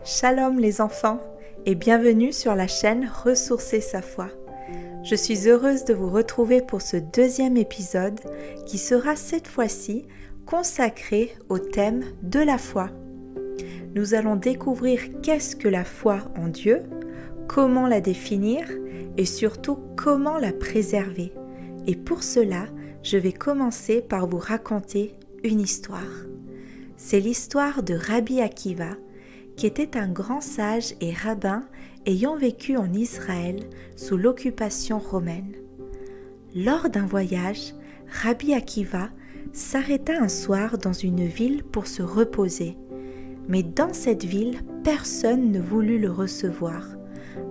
Shalom les enfants et bienvenue sur la chaîne Ressourcer sa foi. Je suis heureuse de vous retrouver pour ce deuxième épisode qui sera cette fois-ci consacré au thème de la foi. Nous allons découvrir qu'est-ce que la foi en Dieu, comment la définir et surtout comment la préserver. Et pour cela, je vais commencer par vous raconter une histoire. C'est l'histoire de Rabbi Akiva, qui était un grand sage et rabbin ayant vécu en Israël sous l'occupation romaine. Lors d'un voyage, Rabbi Akiva s'arrêta un soir dans une ville pour se reposer. Mais dans cette ville, personne ne voulut le recevoir.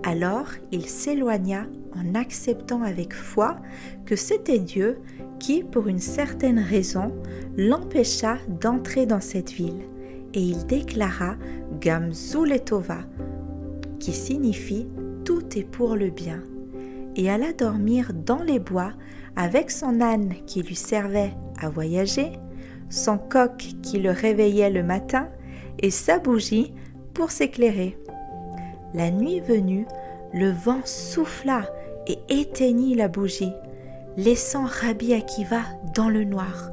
Alors, il s'éloigna en acceptant avec foi que c'était Dieu qui, pour une certaine raison, l'empêcha d'entrer dans cette ville. Et il déclara « Gamzu letova » qui signifie « tout est pour le bien » et alla dormir dans les bois avec son âne qui lui servait à voyager, son coq qui le réveillait le matin et sa bougie pour s'éclairer. La nuit venue, le vent souffla et éteignit la bougie, laissant Rabbi Akiva dans le noir.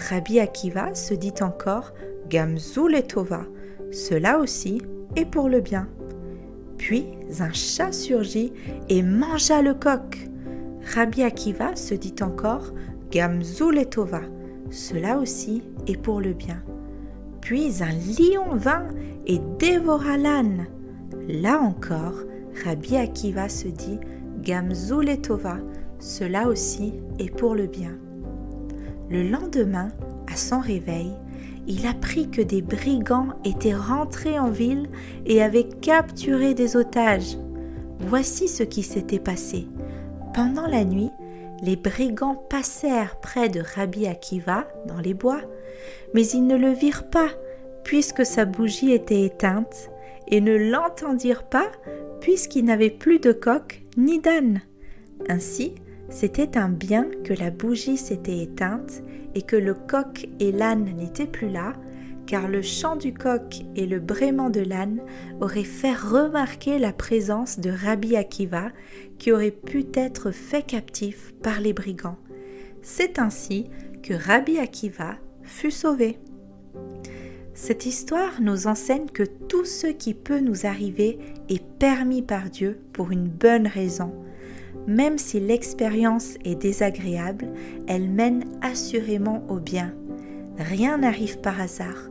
Rabbi Akiva se dit encore « Gamzu letova » cela aussi est pour le bien. Puis un chat surgit et mangea le coq. Rabbi Akiva se dit encore « Gamzu letova » cela aussi est pour le bien. Puis un lion vint et dévora l'âne. Là encore, Rabbi Akiva se dit « Gamzu letova » cela aussi est pour le bien. Le lendemain, à son réveil, il apprit que des brigands étaient rentrés en ville et avaient capturé des otages. Voici ce qui s'était passé. Pendant la nuit, les brigands passèrent près de Rabbi Akiva dans les bois, mais ils ne le virent pas puisque sa bougie était éteinte et ne l'entendirent pas puisqu'il n'avait plus de coq ni d'âne. Ainsi, c'était un bien que la bougie s'était éteinte et que le coq et l'âne n'étaient plus là, car le chant du coq et le braiement de l'âne auraient fait remarquer la présence de Rabbi Akiva, qui aurait pu être fait captif par les brigands. C'est ainsi que Rabbi Akiva fut sauvé. Cette histoire nous enseigne que tout ce qui peut nous arriver est permis par Dieu pour une bonne raison. Même si l'expérience est désagréable, elle mène assurément au bien. Rien n'arrive par hasard.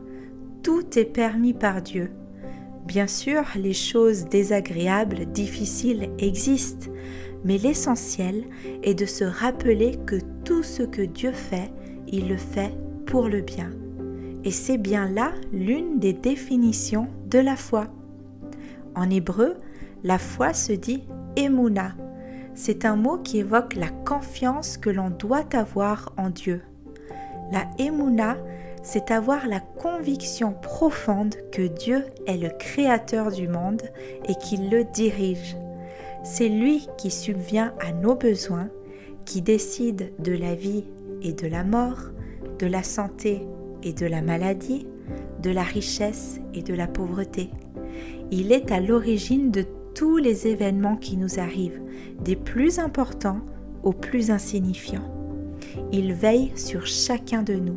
Tout est permis par Dieu. Bien sûr, les choses désagréables, difficiles existent, mais l'essentiel est de se rappeler que tout ce que Dieu fait, il le fait pour le bien. Et c'est bien là l'une des définitions de la foi. En hébreu, la foi se dit « émouna ». C'est un mot qui évoque la confiance que l'on doit avoir en Dieu. La émouna, c'est avoir la conviction profonde que Dieu est le créateur du monde et qu'il le dirige. C'est lui qui subvient à nos besoins, qui décide de la vie et de la mort, de la santé et de la maladie, de la richesse et de la pauvreté. Il est à l'origine de tous les événements qui nous arrivent, des plus importants aux plus insignifiants. Il veille sur chacun de nous.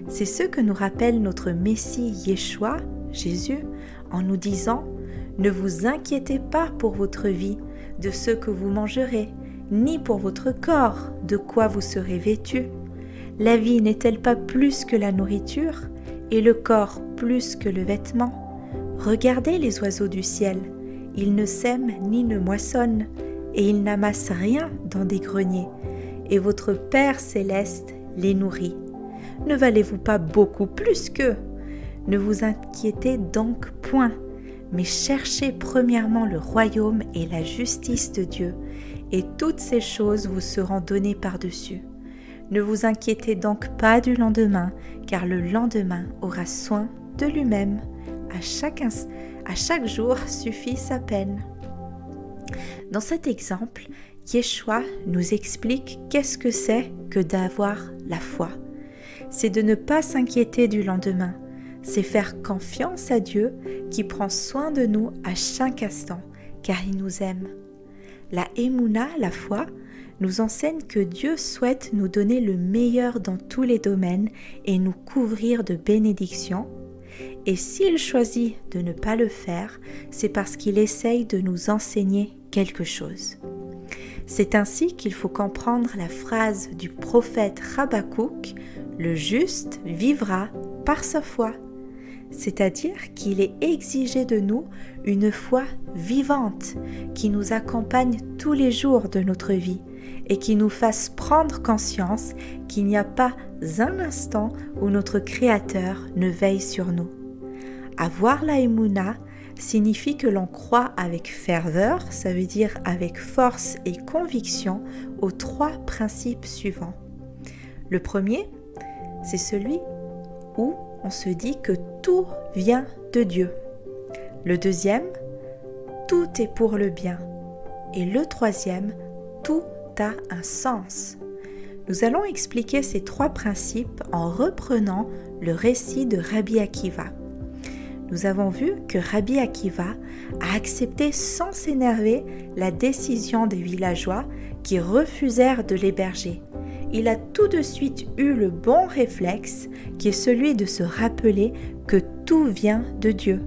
C'est ce que nous rappelle notre Messie Yeshua, Jésus, en nous disant « Ne vous inquiétez pas pour votre vie, de ce que vous mangerez, ni pour votre corps, de quoi vous serez vêtus. La vie n'est-elle pas plus que la nourriture, et le corps plus que le vêtement? Regardez les oiseaux du ciel. Ils ne sèment ni ne moissonnent, et ils n'amassent rien dans des greniers, et votre Père céleste les nourrit. Ne valez-vous pas beaucoup plus qu'eux? Ne vous inquiétez donc point, mais cherchez premièrement le royaume et la justice de Dieu, et toutes ces choses vous seront données par-dessus. Ne vous inquiétez donc pas du lendemain, car le lendemain aura soin de lui-même. À chaque jour suffit sa peine. Dans cet exemple, Yeshua nous explique qu'est-ce que c'est que d'avoir la foi. C'est de ne pas s'inquiéter du lendemain. c'est faire confiance à Dieu qui prend soin de nous à chaque instant, car il nous aime. La Emouna, la foi, nous enseigne que Dieu souhaite nous donner le meilleur dans tous les domaines et nous couvrir de bénédictions. Et s'il choisit de ne pas le faire, c'est parce qu'il essaye de nous enseigner quelque chose. C'est ainsi qu'il faut comprendre la phrase du prophète Habakkuk « Le juste vivra par sa foi ». C'est-à-dire qu'il est exigé de nous une foi vivante qui nous accompagne tous les jours de notre vie et qui nous fasse prendre conscience qu'il n'y a pas un instant où notre Créateur ne veille sur nous. Avoir la Emouna signifie que l'on croit avec ferveur, ça veut dire avec force et conviction, aux 3 principes suivants. Le premier, c'est celui où on se dit que tout vient de Dieu. Le deuxième, tout est pour le bien. Et le troisième, tout a un sens. Nous allons expliquer ces 3 principes en reprenant le récit de Rabbi Akiva. Nous avons vu que Rabbi Akiva a accepté sans s'énerver la décision des villageois qui refusèrent de l'héberger. Il a tout de suite eu le bon réflexe qui est celui de se rappeler que tout vient de Dieu.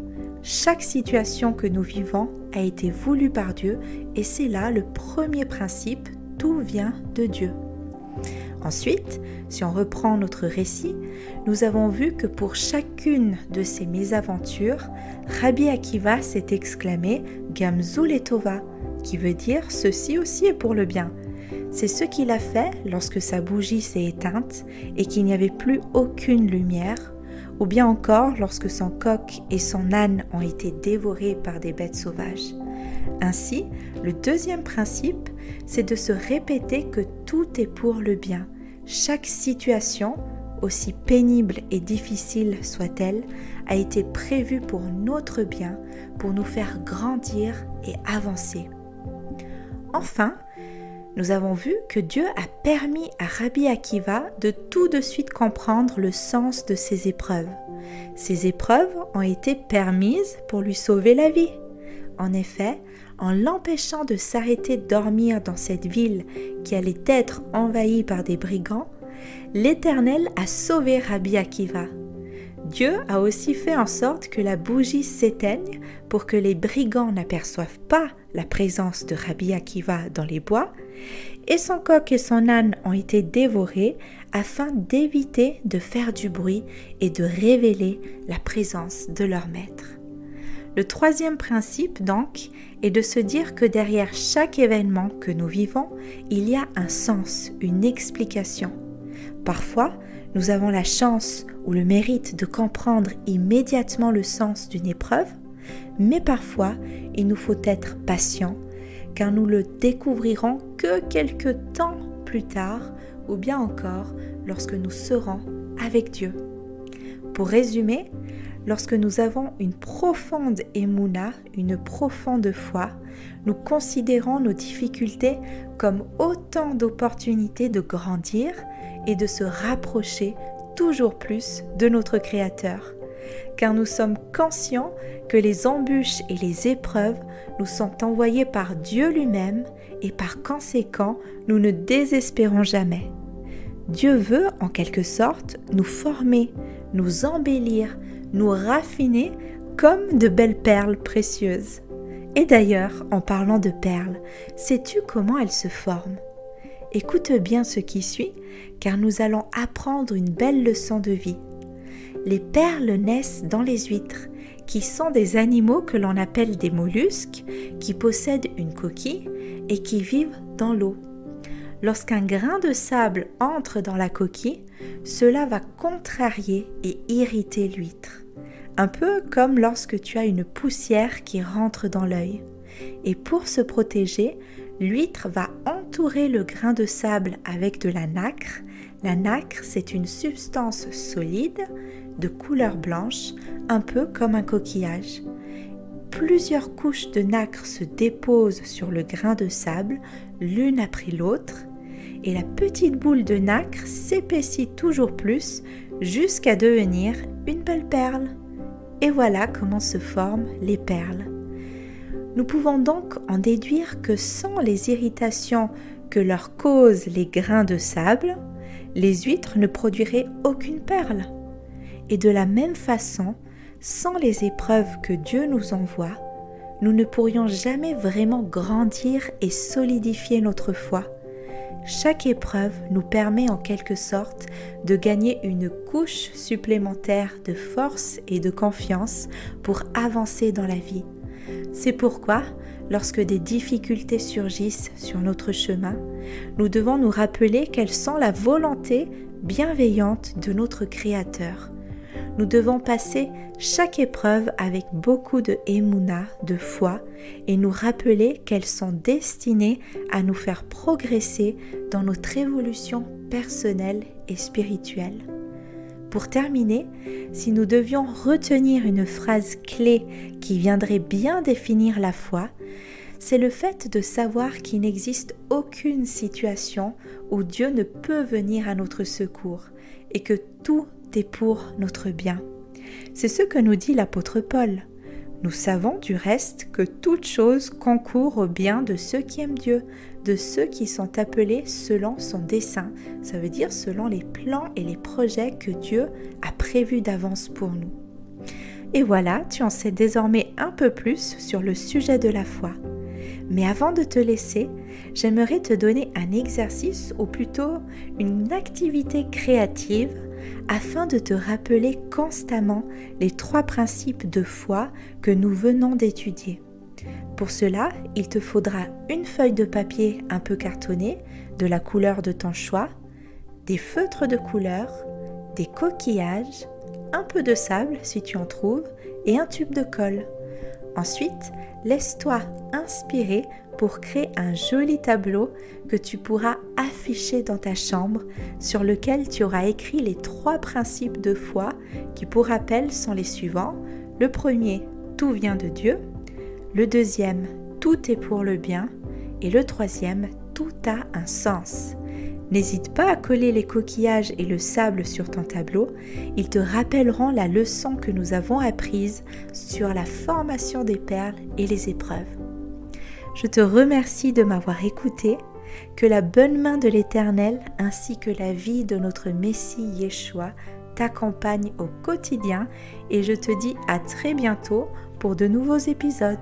Chaque situation que nous vivons a été voulue par Dieu et c'est là le premier principe, tout vient de Dieu. Ensuite, si on reprend notre récit, nous avons vu que pour chacune de ces mésaventures, Rabbi Akiva s'est exclamé « Gamzu letova » qui veut dire « ceci aussi est pour le bien ». C'est ce qu'il a fait lorsque sa bougie s'est éteinte et qu'il n'y avait plus aucune lumière, ou bien encore lorsque son coq et son âne ont été dévorés par des bêtes sauvages. Ainsi, le deuxième principe, c'est de se répéter que tout est pour le bien. Chaque situation, aussi pénible et difficile soit-elle, a été prévue pour notre bien, pour nous faire grandir et avancer. Enfin, nous avons vu que Dieu a permis à Rabbi Akiva de tout de suite comprendre le sens de ces épreuves. Ces épreuves ont été permises pour lui sauver la vie. En effet, en l'empêchant de s'arrêter dormir dans cette ville qui allait être envahie par des brigands, l'Éternel a sauvé Rabbi Akiva. Dieu a aussi fait en sorte que la bougie s'éteigne pour que les brigands n'aperçoivent pas la présence de Rabbi Akiva dans les bois, et son coq et son âne ont été dévorés afin d'éviter de faire du bruit et de révéler la présence de leur maître. Le troisième principe, donc, est de se dire que derrière chaque événement que nous vivons, il y a un sens, une explication. Parfois, nous avons la chance ou le mérite de comprendre immédiatement le sens d'une épreuve, mais parfois, il nous faut être patient, car nous le découvrirons que quelques temps plus tard, ou bien encore lorsque nous serons avec Dieu. Pour résumer, lorsque nous avons une profonde émouna, une profonde foi, nous considérons nos difficultés comme autant d'opportunités de grandir et de se rapprocher toujours plus de notre Créateur. Car nous sommes conscients que les embûches et les épreuves nous sont envoyées par Dieu lui-même et par conséquent, nous ne désespérons jamais. Dieu veut, en quelque sorte, nous former, nous embellir, nous raffiner comme de belles perles précieuses. Et d'ailleurs, en parlant de perles, sais-tu comment elles se forment ? Écoute bien ce qui suit, car nous allons apprendre une belle leçon de vie. Les perles naissent dans les huîtres, qui sont des animaux que l'on appelle des mollusques, qui possèdent une coquille et qui vivent dans l'eau. Lorsqu'un grain de sable entre dans la coquille, cela va contrarier et irriter l'huître. Un peu comme lorsque tu as une poussière qui rentre dans l'œil. Et pour se protéger, l'huître va entourer le grain de sable avec de la nacre. La nacre, c'est une substance solide de couleur blanche, un peu comme un coquillage. Plusieurs couches de nacre se déposent sur le grain de sable, l'une après l'autre, et la petite boule de nacre s'épaissit toujours plus jusqu'à devenir une belle perle. Et voilà comment se forment les perles. Nous pouvons donc en déduire que sans les irritations que leur causent les grains de sable, les huîtres ne produiraient aucune perle. Et de la même façon, sans les épreuves que Dieu nous envoie, nous ne pourrions jamais vraiment grandir et solidifier notre foi. Chaque épreuve nous permet en quelque sorte de gagner une couche supplémentaire de force et de confiance pour avancer dans la vie. C'est pourquoi, lorsque des difficultés surgissent sur notre chemin, nous devons nous rappeler qu'elles sont la volonté bienveillante de notre Créateur. Nous devons passer chaque épreuve avec beaucoup de émouna, de foi, et nous rappeler qu'elles sont destinées à nous faire progresser dans notre évolution personnelle et spirituelle. Pour terminer, si nous devions retenir une phrase clé qui viendrait bien définir la foi, c'est le fait de savoir qu'il n'existe aucune situation où Dieu ne peut venir à notre secours et que tout est pour notre bien. C'est ce que nous dit l'apôtre Paul. Nous savons du reste que toute chose concourt au bien de ceux qui aiment Dieu, de ceux qui sont appelés selon son dessein, ça veut dire selon les plans et les projets que Dieu a prévus d'avance pour nous. Et voilà, tu en sais désormais un peu plus sur le sujet de la foi. Mais avant de te laisser, j'aimerais te donner un exercice ou plutôt une activité créative afin de te rappeler constamment les 3 principes de foi que nous venons d'étudier. Pour cela, il te faudra une feuille de papier un peu cartonnée, de la couleur de ton choix, des feutres de couleur, des coquillages, un peu de sable si tu en trouves et un tube de colle. Ensuite, laisse-toi inspirer pour créer un joli tableau que tu pourras afficher dans ta chambre sur lequel tu auras écrit les 3 principes de foi qui pour rappel sont les suivants. Le premier, tout vient de Dieu. Le deuxième, tout est pour le bien. Et le troisième, tout a un sens. N'hésite pas à coller les coquillages et le sable sur ton tableau. Ils te rappelleront la leçon que nous avons apprise sur la formation des perles et les épreuves. Je te remercie de m'avoir écouté. Que la bonne main de l'Éternel ainsi que la vie de notre Messie Yeshua t'accompagne au quotidien et je te dis à très bientôt pour de nouveaux épisodes.